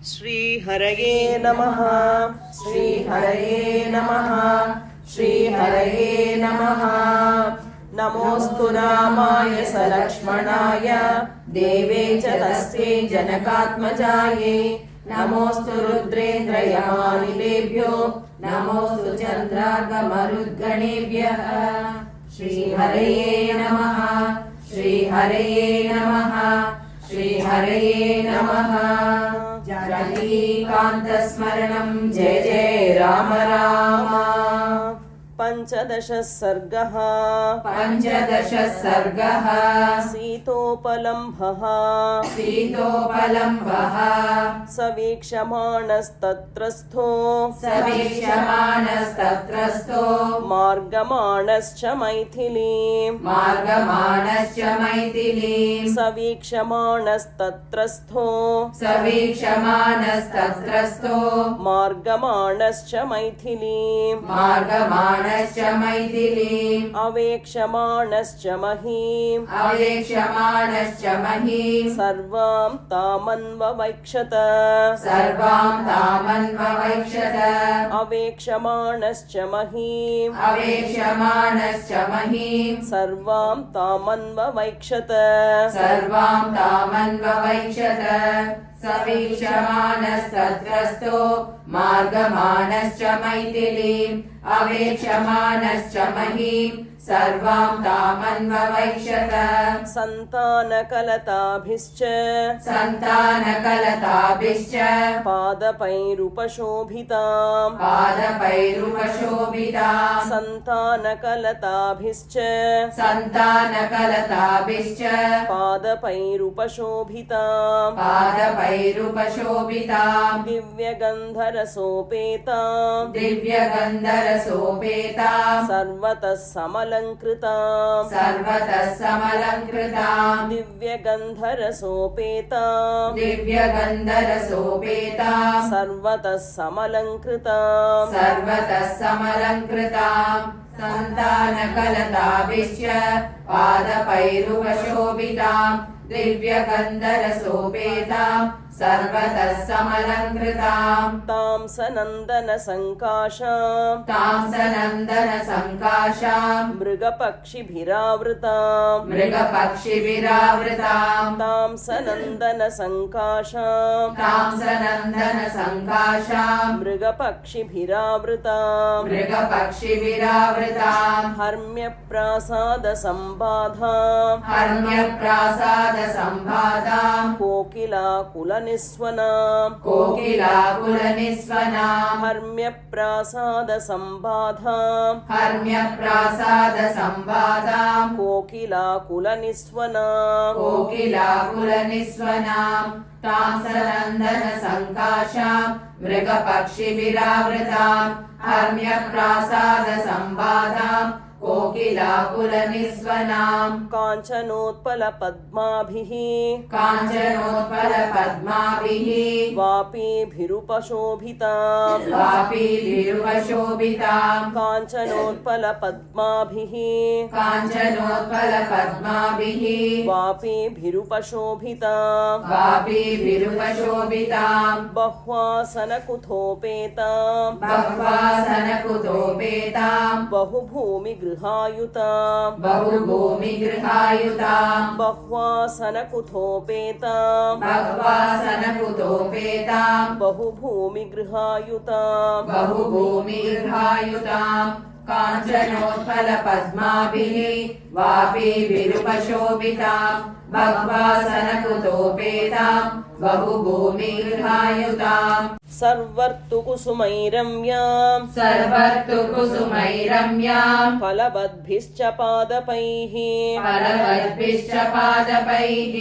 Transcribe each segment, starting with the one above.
श्रीहरये नमः। श्रीहरये नमः। श्रीहरये नमः। नमोऽस्तु रामाय सलक्ष्मणाय देवे च तस्यै जनकात्मजायै। नमोऽस्तु रुद्रेन्द्रयमानिलेभ्यो नमोऽस्तु चन्द्रार्कमरुद्गणेभ्यः। श्रीहरये नमः। श्रीहरये नमः। श्रीहरये नमः। जानकीकान्तस्मरणं जय जय राम राम। पञ्चदश सर्गः। पञ्चदश सर्गः। सीतोपलम्भः। सीतोपलम्भः। सवीक्षमाणस्तत्रस्थो सवीक्षमाणस्तत्रस्थो मार्गमाणश्च मैथिलीं। मार्गमाणश्च मैथिलीं। सवीक्षमाणस्तत्रस्थो सवीक्षमाणस्तत्रस्थो मार्गमाणश्च मैथिलीं। मार्गमाणश्च मैथिलीम्। अवेक्षमाणश्च महीम्। अवेक्षमाणश्च महीम्। सर्वां तामन्ववैक्षत। सर्वां तामन्ववैक्षत। अवेक्षमाणश्च महीम्। अवेक्षमाणश्च महीम्। सर्वां तामन्ववैक्षत। सर्वां तामन्ववैक्षत। सवीक्षमाणस्तत्रस्थो मार्गमाणश्च मैथिलीम्। अवेक्षमाणश्च महीम्। सर्वां तामन्ववैक्षत। सन्तानकलताभिश्च सन्तानकलताभिश्च पादपैरुपशोभिताम्। पादपैरुपशोभिताम्। सन्तानकलताभिश्च सन्तानकलताभिश्च पादपैरुपशोभिताम्। पादपैरुपशोभिताम्। दिव्यगन्धरसोपेताम्। दिव्यगन्धरसोपेताम्। सर्वतः समलङ्कृताम्। सर्वतः समलङ्कृताम्। दिव्यगन्धरसोपेताम्। दिव्यगन्धरसोपेताम्। सर्वतः समलङ्कृताम्। सर्वतः समलङ्कृताम्। सन्तानकलताभिश्च पादपैरुपशोभिताम्। दिव्यगन्धरसोपेताम्। सर्वतः समलङ्कृताम्। तां सनन्दनसङ्काशाम्। तां सनन्दनसङ्काशाम्। मृगपक्षिभिरावृताम्। मृगपक्षिभिरावृताम्। तां सनन्दनसङ्काशाम्। तां सनन्दनसङ्काशाम्। मृगपक्षिभिरावृताम्। मृगपक्षिभिरावृताम्। हर्म्यप्रासादसम्बाधाम्। हर्म्यप्रासादसम्बाधाम्। कोकिलाकुलनिस्वनाम्। कोकिलाकुलनिस्वनाम्। हर्म्यप्रासादसम्बाधाम्। हर्म्यप्रासादसम्बाधाम्। कोकिलाकुलनिस्वनाम्। कोकिलाकुलनिस्वनाम्। तां सनन्दनसङ्काशाम्। मृगपक्षिभिरावृताम्। हर्म्यप्रासादसम्बाधाम्। कोकिलाकुलनिस्वनाम्। काञ्चनोत्पलपद्माभिः। काञ्चनोत्पलपद्माभिः। वापीभिरुपशोभिताम्। वापीभिरुपशोभिताम्। काञ्चनोत्पलपद्माभिः। काञ्चनोत्पलपद्माभिः। वापीभिरुपशोभिताम्। वापीभिरुपशोभिताम्। बह्वासनकुथोपेताम्। बह्वासनकुतोपेताम्। बहुभूमिगृहायुताम्। बहुभूमिगृहायुताम्। बह्वासनकुथोपेताम्। बह्वासनकुतोपेताम्। बहुभूमिगृहायुताम्। बहुभूमिगृहायुताम्। काञ्चनोत्पलपद्माभिः। वापीभिरुपशोभिताम्। बह्वासनकुतोपेताम्। बहुभूमिगृहायुताम्। सर्वर्तुकुसुमैरम्याम्। सर्वर्तुकुसुमैरम्याम्। फलवद्भिश्च पादपैः। फलवद्भिश्च पादपैः।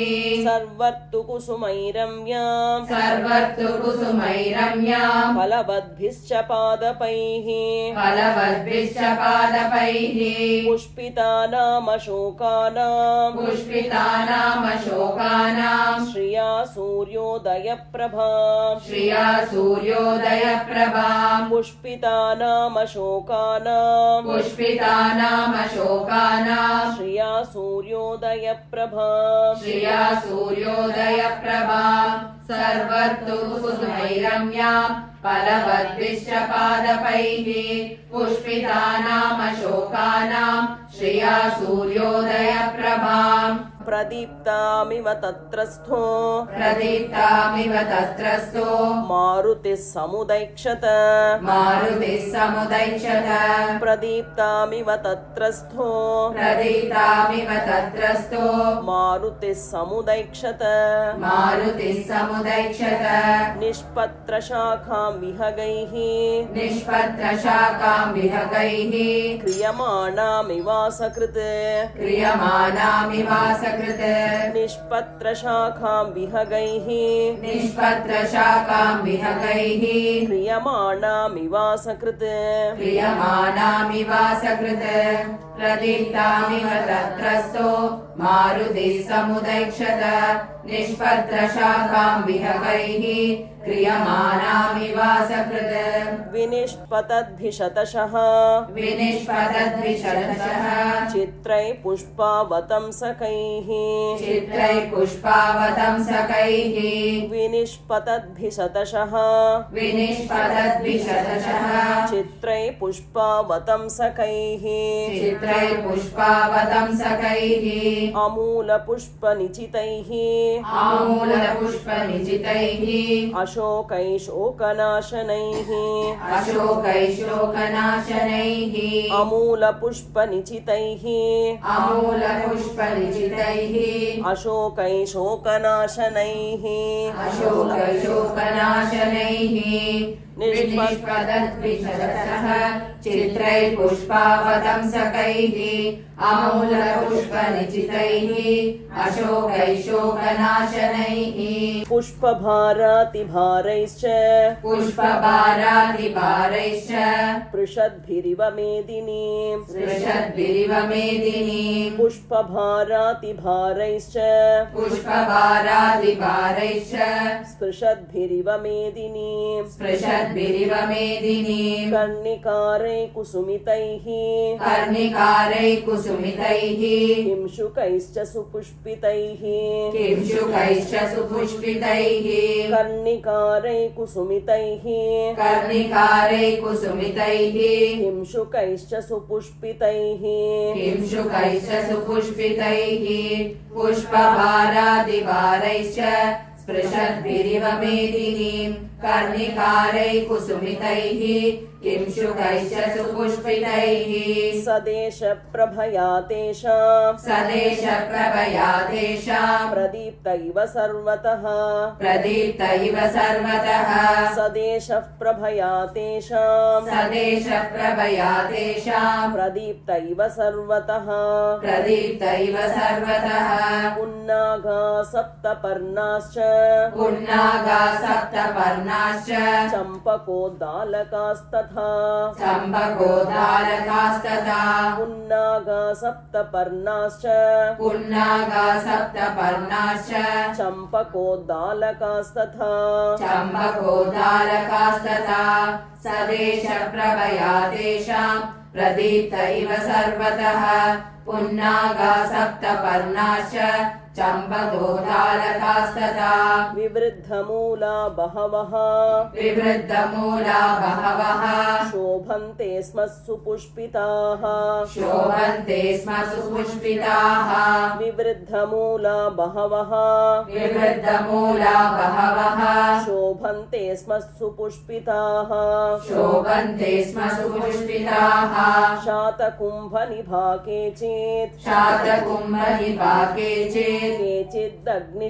सर्वर्तुकुसुमैरम्याम्। सर्वर्तुकुसुमैरम्याम्। फलवद्भिश्च पादपैः। फलवद्भिश्च पादपैः। पुष्पितानामशोकानाम्। पुष्पितानामशोकानाम्। श्रिया सूर्योदयप्रभाम्। श्रिया सूर्योदयप्रभाम् पुष्पितानामशोकानां पुष्पितानामशोकानाम् श्रिया सूर्योदयप्रभां श्रिया सूर्योदयप्रभाम् सर्वर्तुकुसुमैरम्याम् फलवद्भिश्चपादपैः पुष्पितानामशोकानाम् श्रिया सूर्योदयप्रभाम् प्रदीप्तामिव तत्रस्थो प्रदीप्तामिव तत्रस्थो मारुतिः समुदैक्षत मारुतिः समुदैक्षत प्रदीप्तामिव तत्रस्थो प्रदीप्तामिव तत्रस्थो मारुतिः समुदैक्षत मारुतिः समुदैक्षत निष्पत्रशाखां विहगैः निष्पत्रशाखां विहगैः क्रियमाणामिवासकृत् क्रियमाणामिवासकृत् निष्पत्रशाखां विहगैः निष्पत्रशाखां विहगैः क्रियमाणामिवासकृत् क्रियमाणामिवासकृत् प्रदीप्तामिव तत्रस्थो मारुतिः समुदैक्षत निष्पत्रशाखां विहगैः क्रियमाणामिवासकृत् विनिष्पतद्भिशतशः विनिष्पतद्विशतशः चित्रैः पुष्पावतंसकैः चित्रैः पुष्पावतंसकैः विनिष्पतद्भिशतशः विनिष्पतद्विशतशः चित्रैः पुष्पावतंसकैः चित्रैः पुष्पावतंसकैः अमूलपुष्पनिचितैः आमूलपुष्पनिचितैः अशोकैशोकनाशनैः अशोकैशोकनाशनैः अमूलपुष्पनिचितैः आमूलपुष्पनिचितैः अशोकैशोकनाशनैः अशोकैशोकनाशनैः निष्पतद्विशतशः चित्रैः पुष्पावतंसकैः अमूलपुष्पनिचितैः अशोकैशोकनाशनैः पुष्पभारातिभारैश्च पुष्पभारातिभारैश्च पृषद्भिरिव मेदिनीं स्पृशद्भिरिव मेदिनीम् पुष्पभारातिभारैश्च पुष्पभारातिभारैश्च स्पृशद्भिरिव मेदिनीं स्पृशद्भिरिव मेदिनीम् कर्णिकारै कुसुमितैः कर्णिकारैः कुसुमितैः किंशुकैश्च सुपुष्पितैः किंशुकैश्च सुपुष्पितैः कर्णिकारै कुसुमितैः कर्णिकारैः कुसुमितैः किंशुकैश्च सुपुष्पितैः किंशुकैश्च सुपुष्पितैः पुष्पभारातिभारैश्च स्पृशद्भिरिव मेदिनीम् कर्णिकारैः कुसुमितैः किंशुकैश्च सुपुष्पितैः सदेशप्रभया तेषां सदेशप्रभया तेषाम् प्रदीप्त इव सर्वतः प्रदीप्त इव सर्वतः सदेशप्रभया तेषां सदेशप्रभया तेषाम् प्रदीप्त इव सर्वतः प्रदीप्त इव सर्वतः पुन्नागा सप्तपर्णाश्च पुन्नागा सप्तपर्णाश्च चम्पकोद्दालकास्तथा चम्पकोद्दालकास्तथा पुन्नागा सप्तपर्णाश्च पुन्नागा सप्तपर्णाश्च चम्पकोद्दालकास्तथा चम्पकोद्दालकास्तथा सदेशप्रभया तेषाम् प्रदीप्त इव सर्वतः पुन्नागा सप्तपर्णाश्च चम्पकोद्दालकास्तथा विवृद्धमूला बहवः विवृद्धमूला बहवः शोभन्ते स्म सुपुष्पिताः शोभन्ते स्म सुपुष्पिताः विवृद्धमूला बहवः विवृद्धमूला बहवः शोभन्ते स्म सुपुष्पिताः शोभन्ते स्म सुपुष्पिताः शातकुम्भनिभा केचित् शातकुम्भनिभागे चेत् केचिदग्निशिखोपमाः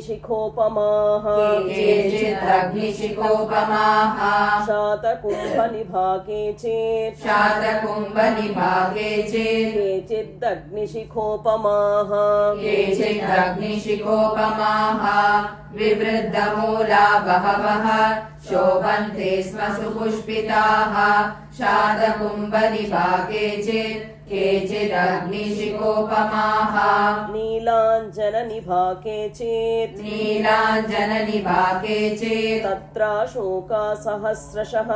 केचिदग्निशिखोपमाः शातकुम्भनिभा केचित् शातकुम्भनिभागे चेत् केचिदग्निशिखोपमाः केचिदग्निशिखोपमाः विवृद्धमूला बहवः शोभन्ते स्म सुपुष्पिताः शातकुम्भनिभागे चेत् केचिदग्निशिखोपमाः नीलाञ्जननिभा केचित् नीलाञ्जननिभा केचित् तत्राशोका सहस्रशः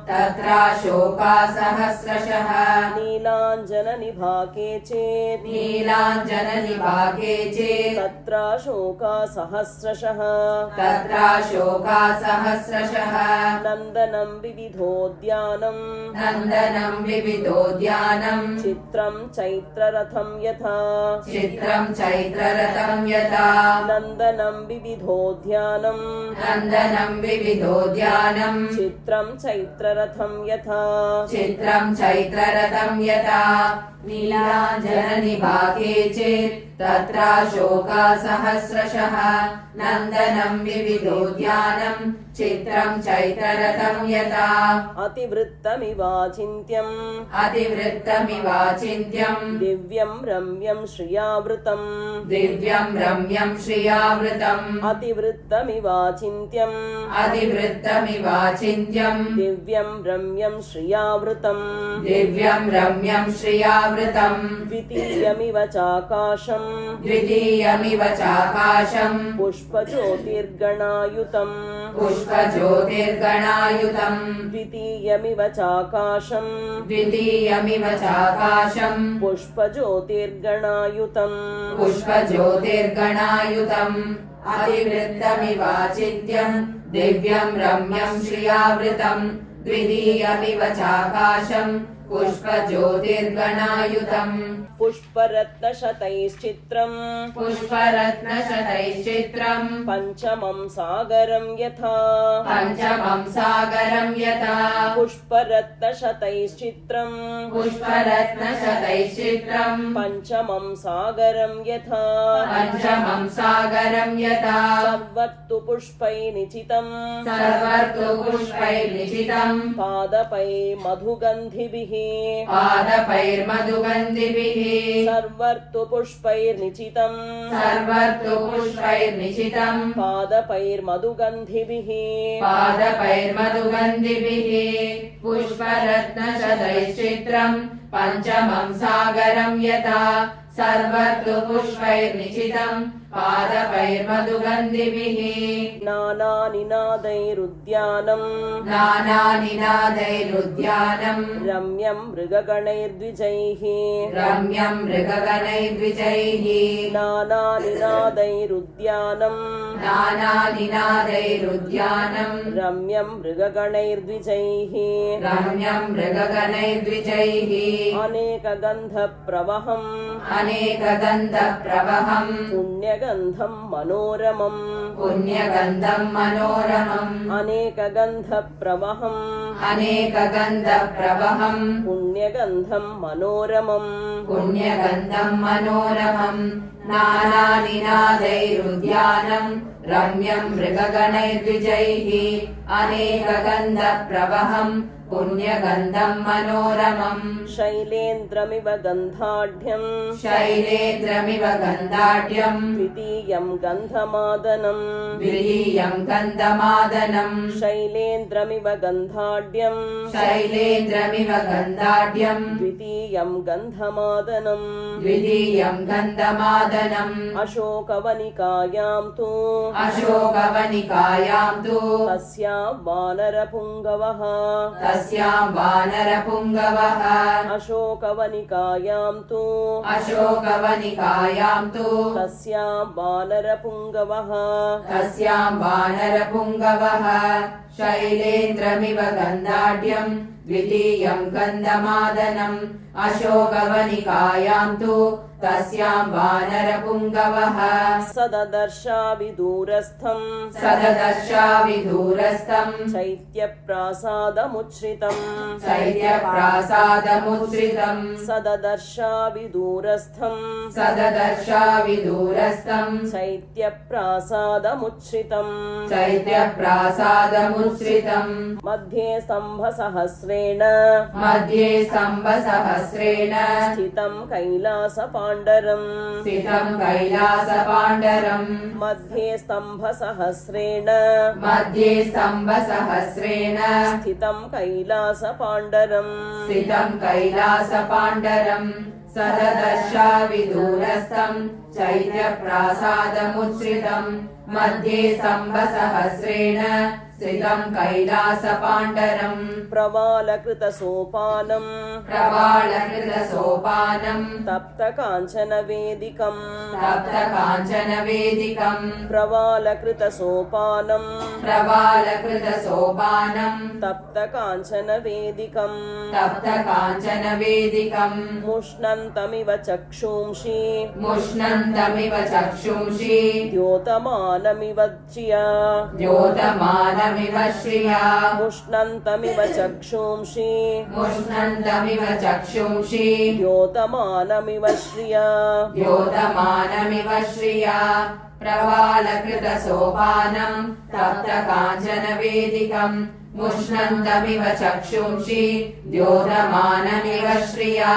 तत्राशोका सहस्रशः नीलाञ्जननिभा केचित् नीलाञ्जननिभा केचित् तत्राशोका सहस्रशः तत्राशोका सहस्रशः नन्दनं विविधोद्यानं नन्दनं विविधोद्यानं चित्रं चैत्ररथं यथा चित्रं चैत्ररथं यथा नन्दनं विविधोद्यानं नन्दनं विविधोद्यानं चित्रं चैत्ररथं यथा चित्रं चैत्ररथं यथा नीलाञ्जननिभा केचित् तत्राशोका सहस्रशः नन्दनं विविधोद्यानं चित्रं चैत्ररथं यथा अतिवृत्तमिवाचिन्त्यम् अतिवृत्तमिवाचिन्त्यं दिव्यं रम्यं श्रियावृतम् दिव्यं रम्यं श्रियावृतम् अतिवृत्तमिवाचिन्त्यम् अतिवृत्तमिवाचिन्त्यं दिव्यं रम्यं श्रियावृतम् दिव्यं रम्यं श्रियावृतम् द्वितीयमिव चाकाशम् द्वितीयमिव चाकाशम् पुष्पज्योतिर्गणायुतम् पुष्पज्योतिर्गणायुतम् द्वितीयमिव चाकाशम् द्वितीयमिव चाकाशम् पुष्पज्योतिर्गणायुतम् पुष्पज्योतिर्गणायुतम् अतिवृत्तमिवाचिन्त्यम् दिव्यं रम्यं श्रियावृतम् द्वितीयमिव चाकाशम् पुष्पज्योतिर्गणायुतम् पुष्परत्नशतैश्चित्रम् पुष्परत्नशतैश्चित्रम् पञ्चमं सागरं यथा पञ्चमं सागरं यथा पुष्परत्नशतैश्चित्रम् पुष्परत्नशतैश्चित्रम् पञ्चमं सागरं यथा पञ्चमं सागरं यथा सर्वत्तु पुष्पैर्निचितम् सर्वतो पुष्पैर्निचितम् पादपैर्मधुगन्धिभिः पादपैर्मधुगन्धिभिः सर्वर्तु पुष्पैर्निचितम् सर्वतो पुष्पैर्निचितम् पादपैर्मधुगन्धिभिः पादपैर्मधुगन्धिभिः पुष्परत्नशतैश्चित्रम् पञ्चमं सागरं यथा सर्वतो पुष्पैर्निचितम् पादपैर्मधुगन्धिभिः नानानिनादैरुद्यानम् नानानिनादैरुद्यानम् रम्यं मृगगणैर्द्विजैः रम्यं मृगगणैर्द्विजैः नानानिनादैरुद्यानम् नानानिनादैरुद्यानम् रम्यं मृगगणैर्द्विजैः रम्यं मृगगणैर्द्विजैः अनेकगन्धप्रवहम् अनेकगन्धप्रवहम् पुण्यगन्धं मनोरमम् पुण्यगन्धं मनोरमम् अनेकगन्धप्रवहम् अनेकगन्धप्रवहम् पुण्यगन्धं मनोरमम् पुण्यगन्धं मनोरमम् नानानिनादैरुद्यानम् रम्यं मृगगणैर्द्विजैः अनेकगन्धप्रवहम् पुण्यगन्धं मनोरमम् शैलेन्द्रमिव गन्धाढ्यम् शैलेन्द्रमिव गन्धाढ्यम् द्वितीयं गन्धमादनम् द्वितीयं गन्धमादनम् शैलेन्द्रमिव गन्धाढ्यम् शैलेन्द्रमिव गन्धाढ्यम् द्वितीयं गन्धमादनम् द्वितीयं गन्धमादनम् अशोकवनिकायां तु अशोकवनिकायां तु तस्यां वानरपुङ्गवः तस्यां वानरपुङ्गवः अशोकवनिकायां तु अशोकवनिकायां तु तस्यां वानरपुङ्गवः तस्यां वानरपुङ्गवः शैलेन्द्रमिव गन्धाढ्यम् द्वितीयं गन्धमादनम् अशोकवनिकायां तु तस्यां वानरपुङ्गवः सददर्शाविदूरस्थम् सददर्शाविदूरस्थम् चैत्यप्रासादमुच्छ्रितम् चैत्यप्रासादमुच्छ्रितम् सददर्शाविदूरस्थम् सददर्शाविदूरस्थम् चैत्यप्रासादमुच्छ्रितम् चैत्यप्रासादमुच्छ्रितम् मध्ये स्तम्भसहस्रेण मध्ये स्तम्भसहस्रेण स्थितं कैलासपाण्डवम् कैलासपाण्डरम् स्थितं कैलासपाण्डरम् मध्ये स्तम्भसहस्रेण मध्ये स्तम्भसहस्रेण स्थितं कैलासपाण्डरम् स्थितं कैलासपाण्डरम् सददर्शाविदूरस्थं चैत्यप्रासादमुच्छ्रितं मध्ये स्तम्भसहस्रेण स्थितं कैलासपाण्डरम् प्रवालकृतसोपानम् प्रवालकृतसोपानम् तप्तकाञ्चनवेदिकम् तप्तकाञ्चनवेदिकम् प्रवालकृतसोपानम् प्रवालकृतसोपानम् तप्तकाञ्चनवेदिकम् तप्तकाञ्चनवेदिकम् मुष्णन्तमिव चक्षुंषि मुष्णन्तमिव चक्षुंषि द्योतमानमिव धिया द्योतमानमिव श्रिया मुष्णन्तमिव चक्षुंषि मुष्णन्तमिव चक्षुंषि द्योतमानमिव श्रिया द्योतमानमिव श्रिया प्रवालकृतसोपानम् तप्तकाञ्चनवेदिकम् मुष्णन्तमिव चक्षुंषि द्योतमानमिव श्रिया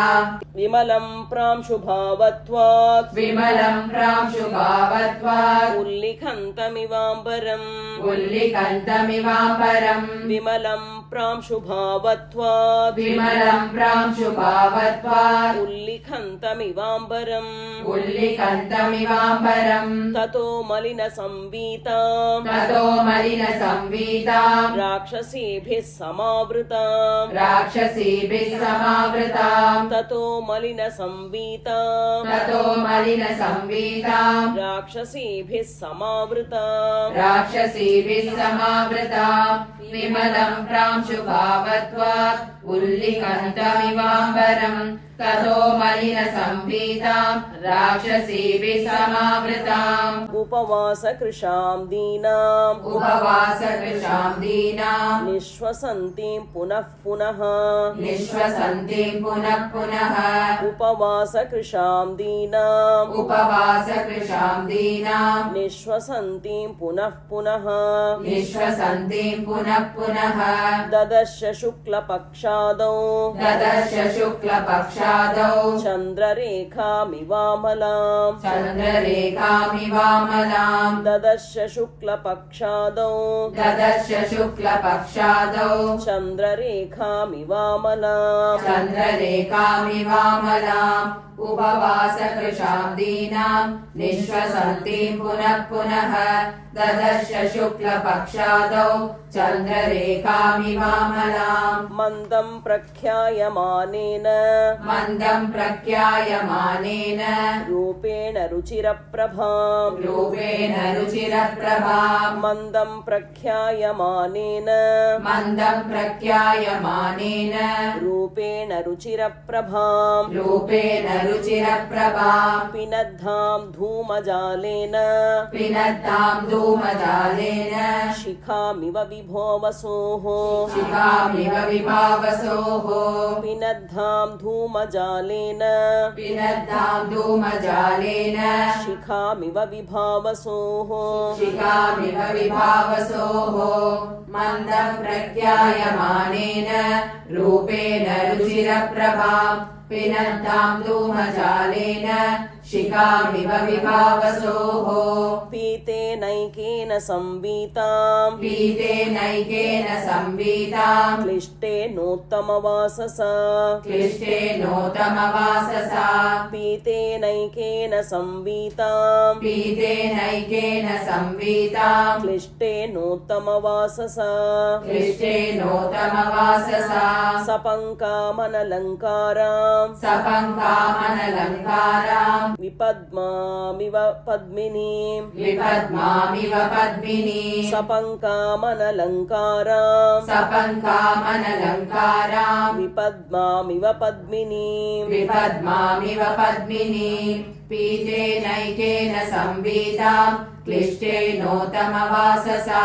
विमलं प्रांशुभावत्वात् विमलं प्रांशुभावत्वात् उल्लिखन्तमिवाम्बरम् उल्लिखन्तमिवाम्बरम् विमलं प्रांशुभावत्वात् विमलं प्रांशुभावत्वात् उल्लिखन्तमिवाम्बरम् उल्लिखन्तमिवाम्बरम् ततो मलिनसंवीताम् ततो मलिनसंवीताम् राक्षसीभिः समावृताम् राक्षसीभिः समावृताम् ततो मलिनसंवीताम् ततो मलिनसंवीताम् राक्षसीभिः समावृताम् राक्षसीभिः समावृताम् विमलं प्रांशुभावत्वात् उल्लिखन्तमिवाम्बरम् ततो मलिनसंवीताम् राक्षसीभिः समावृताम् उपवासकृशां दीनाम् उपवासकृशां दीनाम् निःश्वसन्तीं पुनः पुनः निःश्वसन्तीं पुनः पुनः उपवासकृशां दीनाम् उपवासकृशां दीनाम् निःश्वसन्तीं पुनः पुनः निःश्वसन्तीं पुनः पुनः ददर्श शुक्लपक्षादौ ददर्श शुक्लपक्षादौ चन्द्ररेखामिवामलाम् चन्द्ररेखामिवामलाम् ददर्श शुक्लपक्षादौ ददर्श शुक्लपक्षादौ चन्द्ररेखामिवामलाम् चन्द्ररेखामिवामलाम् उपवासकृशां दीनाम् निःश्वसन्तीं पुनः पुनः ददर्श शुक्लपक्षादौ चन्द्ररेखामिवामलाम् मन्दं प्रख्यायमानेन मन्दं प्रख्यायमानेन रूपेण रुचिरप्रभाम् रूपेण रुचिरप्रभाम् मन्दं प्रख्यायमानेन मन्दं प्रख्यायमानेन रूपेण रुचिरप्रभाम् रूपेण रुचिरप्रभाम् पिनद्धां धूमजालेन पिनद्धां धूमजालेन शिखामिव विभोवसोः शिखामिव विभावसोः पिनद्धां धूमजालेन पिनद्धां धूमजालेन शिखामिव विभावसोः शिखामिव विभावसोः मन्दं प्रख्यायमानेन रूपेण रुचिरप्रभाम् पिनद्धां धूमजालेन शिखामिव विभावसोः पीतेनैकेन संवीताम् पीतेनैकेन संवीताम् क्लिष्टेनोत्तमवाससा क्लिष्टेनोत्तमवाससा पीतेनैकेन संवीताम् पीतेनैकेन संवीताम् क्लिष्टेनोत्तमवाससा क्लिष्टेनोत्तमवाससा सपङ्कामनलङ्काराम् सपङ्कामनलङ्काराम् विपद्मामिव पद्मिनीम् विपद्मामिव पद्मिनीम् सपङ्कामनलङ्काराम् सपङ्कामनलङ्काराम् विपद्मामिव पद्मिनीम् विपद्मामिव पद्मिनीम् पीतेनैकेन संवीताम् क्लिष्टेनोत्तमवाससा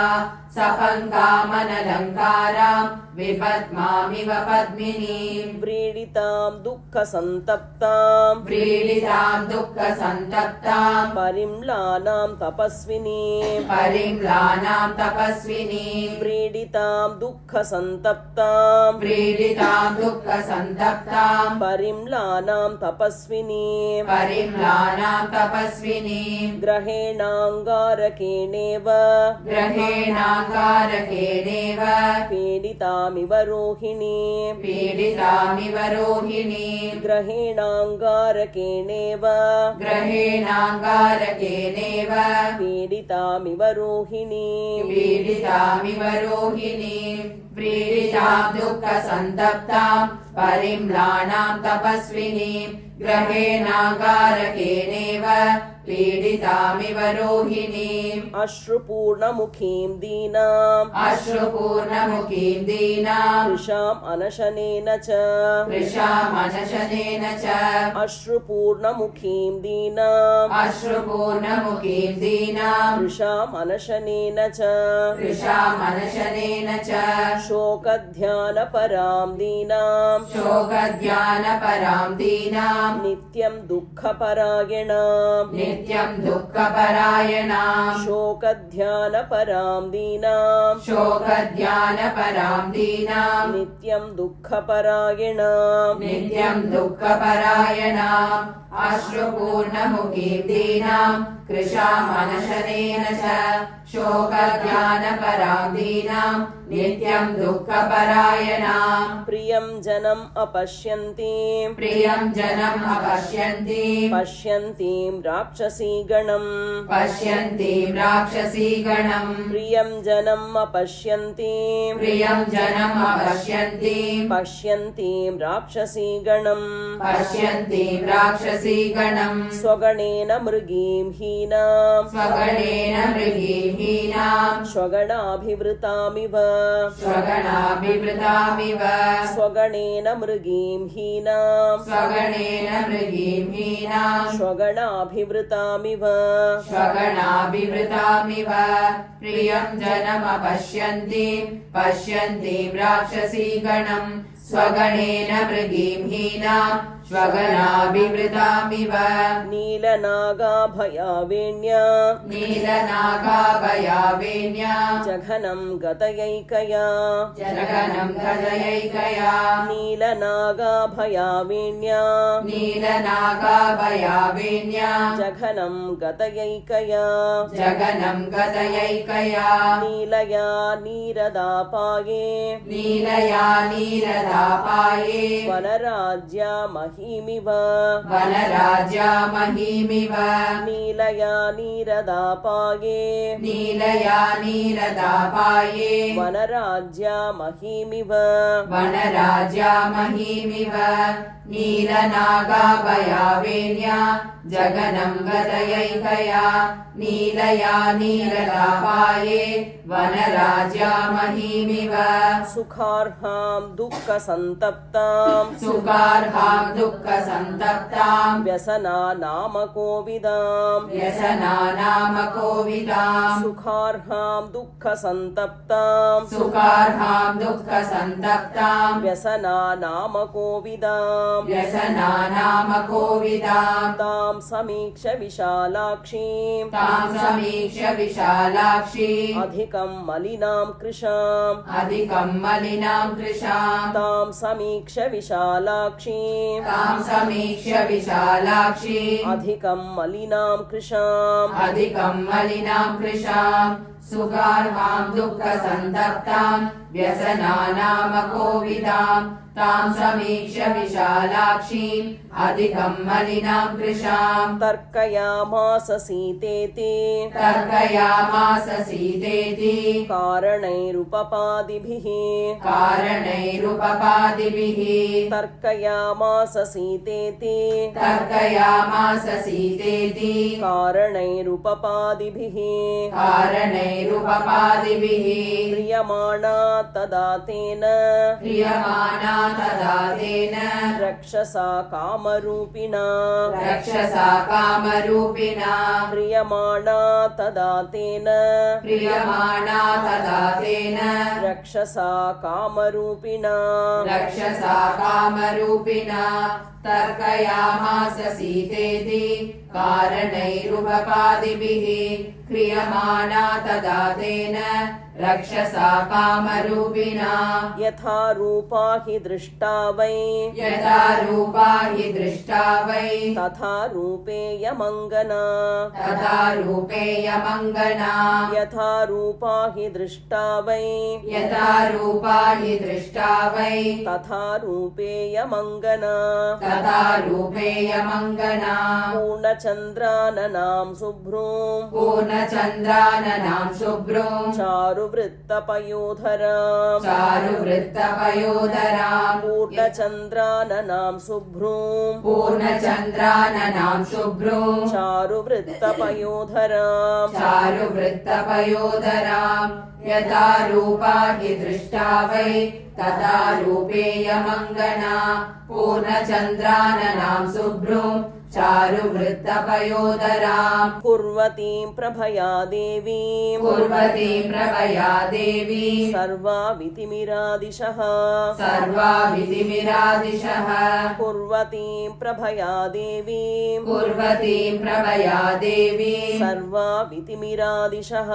सपङ्कामनलङ्काराम् विपद्मामिव पद्मिनीम् व्रीडितां दुःखसन्तप्तां व्रीडिताम् दुःखसन्तप्ताम् परिम्लानां तपस्विनीं परिम्लानाम् तपस्विनीम् व्रीडितां दुःखसन्तप्तां व्रीडिताम् दुःखसन्तप्ताम् परिम्लानां तपस्विनीं परिम्लानाम् तपस्विनीम् ग्रहेणाङ्गारकेणेव ग्रहेणाङ्गारकेणेव पीडितामिव रोहिणीं पीडितामिव रोहिणीम् ग्रहेणाङ्गारकेणेव ग्रहेणाङ्गारकेणेव पीडितामिव रोहिणीं पीडितामिव रोहिणीम् व्रीडिताम् दुःखसन्तप्ताम् परिम्लानाम् तपस्विनीम् ग्रहेणाङ्गारकेणेव पीडितामिव रोहिणीम् अश्रुपूर्णमुखीं दीनाम् अश्रुपूर्णमुखीम् दीनाम् कृशाम् अनशनेन च कृशामनशनेन च अश्रुपूर्णमुखीं दीनाम् अश्रुपूर्णमुखीम् दीनाम् कृशाम् अनशनेन च कृशामनशनेन च शोकध्यानपरां दीनाम् शोकध्यानपराम् दीनाम् नित्यं दुःखपरायणाम् नित्यम् दुःखपरायणाम् शोकध्यानपरां दीनाम् शोकध्यानपराम् दीनाम् नित्यं दुःखपरायणाम् नित्यम् दुःखपरायणाम् अश्रुपूर्णमुखीम् दीनाम् कृशामनशनेन च शोकध्यानपराम् दीनाम् नित्यम् दुःखपरायणाम् प्रियं जनम् अपश्यन्तीं प्रियम् जनम् अपश्यन्तीम् पश्यन्तीं राक्षसीगणम् पश्यन्तीम् राक्षसीगणम् प्रियं जनम् अपश्यन्तीं प्रियम् जनम् अपश्यन्तीम् पश्यन्तीं राक्षसीगणम् पश्यन्तीम् राक्षसीगणम् स्वगणेन मृगीं हीनां स्वगणेन मृगीम् हीनाम् स्वगणाभिवृतामिव स्वगणाभिवृतामिव स्वगणेन मृगीं हीनां स्वगणेन मृगीम् हीनाम् स्वगणाभिवृतामिव स्वगणाभिवृतामिव प्रियम् जनमपश्यन्तीम् पश्यन्तीम् राक्षसीगणम् स्वगणेन मृगीम् हीनाम् स्वगणाभिवृतामिव नीलनागाभयावेण्या नीलनागाभयावेण्या जघनं गतयैकया जगनम् गदयैकया नीलनागाभयावेण्या नीलनागाभयावेण्या जघनं गतयैकया जगनम् गदयैकया नीलया नीरदापाये नीलया नीरदापाये वनराज्या महीमिव वनराज्या महीमिव नीलया नीरदापाये नीलया नीरदापाये वनराज्या महीमिव वनराज्या महीमिव नीलनागाभयावेण्या जगनम् गदयैकया नीलया नीरदापाये वनराज्या महीमिव सुखार्हां दुःखसन्तप्तां सुखार्हाम् दुःखसन्तप्ताम् व्यसनानामकोविदां व्यसनानामकोविदाम् सुखार्हां दुःखसन्तप्तां सुखार्हाम् दुःखसन्तप्ताम् व्यसनानामकोविदां व्यसनानामकोविदाम् तां समीक्ष विशालाक्षीं ताम् समीक्ष्य विशालाक्षी अधिकं मलिनां कृशाम् अधिकम् मलिनाम् कृशाम् तां समीक्ष विशालाक्षीं ताम् समीक्ष्य विशालाक्षी अधिकं मलिनां कृशाम् अधिकम् मलिनाम् कृशाम् सुगार्हाम् दुःखसन्तप्ताम् व्यसनानामकोविदाम् ताम् समीक्ष्य विशालाक्षीम् अधिकम् मलिनाम् कृशाम् तर्कयामास सीतेति तर्कयामास सीतेति कारणैरुपपादिभिः कारणैरुपपादिभिः तर्कयामास सीतेति तर्कयामास सीतेति कारणैरुपपादिभिः कारणैरुपपादिभिः कारणैरुपपादिभिः क्रियमाणा तदा तेन क्रियमाणा तदा तेन रक्षसा कामरूपिणा रक्षसा कामरूपिणा क्रियमाणा तदा तेन क्रियमाणा तदा तेन रक्षसा कामरूपिणा रक्षसा कामरूपिणा तर्कयामास सीतेति कारणैरुपपादिभिः क्रियमाणा तदा तेन रक्षसा कामरूपिणा यथा रूपा हि दृष्टा वै यथा रूपा हि दृष्टा वै तथा रूपेयमङ्गना तथा रूपेयमङ्गना यथा रूपा हि दृष्टा वै यथा रूपा हि दृष्टा वै तथा रूपेयमङ्गना तथा रूपेयमङ्गना पूर्णचन्द्राननां शुभ्रूं पूर्णचन्द्राननां शुभ्रूं चारुवृत्तपयोधरां चारुवृत्तपयोधरां पूर्णचन्द्राननां शुभ्रूं पूर्णचन्द्राननां शुभ्रूं चारुवृत्तपयोधरां चारुवृत्तपयोधरां यथा रूपा हि दृष्टा वै तथा रूपेयमङ्गना पूर्णचन्द्राननां शुभ्रूं चारुवृत्तपयोधरां कुर्वतीं प्रभया देवीं कुर्वतीं प्रभया देवी सर्वावितिमिरादिशः सर्वाविधिमिरादिशः कुर्वतीं प्रभया देवीं कुर्वतीं प्रभया देवी सर्वावितिमिरादिशः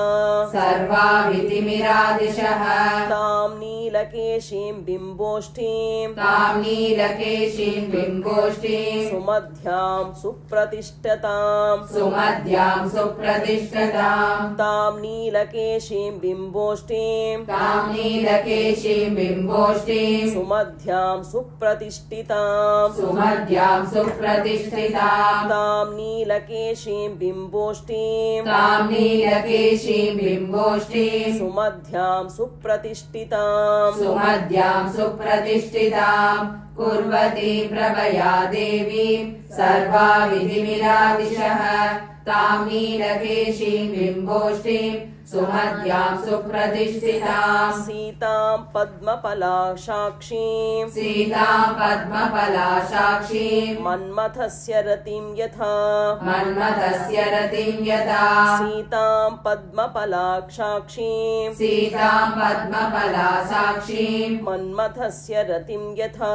सर्वाविधिमिरादिशः तां नीलकेशीं बिम्बोष्ठीं तां नीलकेशीं बिम्बोष्ठीं सुमध्यां सुप्रतिष्ठतां सुमध्यां सुप्रतिष्ठतां तां नीलकेशीं बिम्बोष्ठीं तां नीलकेशीं बिम्बोष्ठीं सुमध्यां सुप्रतिष्ठितां सुमध्यां सुप्रतिष्ठितां तां नीलकेशीं बिम्बोष्ठीं तां नीलकेशीं बिम्बोष्ठीं सुमध्यां सुप्रतिष्ठितां सुमध्यां सुप्रतिष्ठितां कुर्वती प्रभया देवी सर्वाविधिमिरादिशः तां नीलकेशीं बिम्बोष्ठीं सुमध्यां सुप्रतिष्ठितां सीतां पद्मपलाशाक्षीं सीतां पद्मपलाशाक्षीं मन्मथस्य रतिं यथा मन्मथस्य रतिं यथा सीतां पद्मपलाशाक्षीं सीतां पद्मपलाशाक्षीं मन्मथस्य रतिं यथा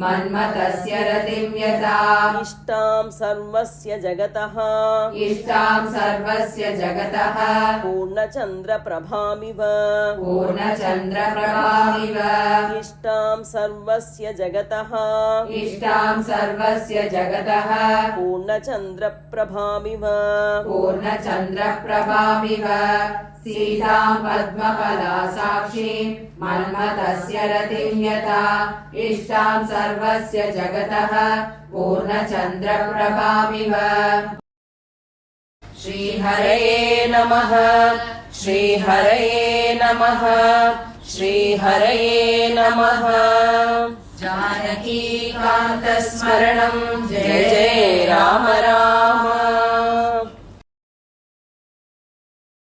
मन्मथस्य रतिं यथा इष्टां सर्वस्य जगतः इष्टां सर्वस्य जगतः पूर्णचन्द्रप्रभामिव पूर्णचन्द्रप्रभामिव इष्टां सर्वस्य जगतः इष्टां सर्वस्य जगतः पूर्णचन्द्रप्रभामिव पूर्णचन्द्रप्रभामिव सीतां पद्मपलाशाक्षीं मन्मथस्य रतिं यथा इष्टां सर्वस्य जगतः पूर्णचन्द्रप्रभामिव श्रीहरये नमः श्रीहरये नमः श्रीहरये नमः जानकीकान्तस्मरणं जय जय राम राम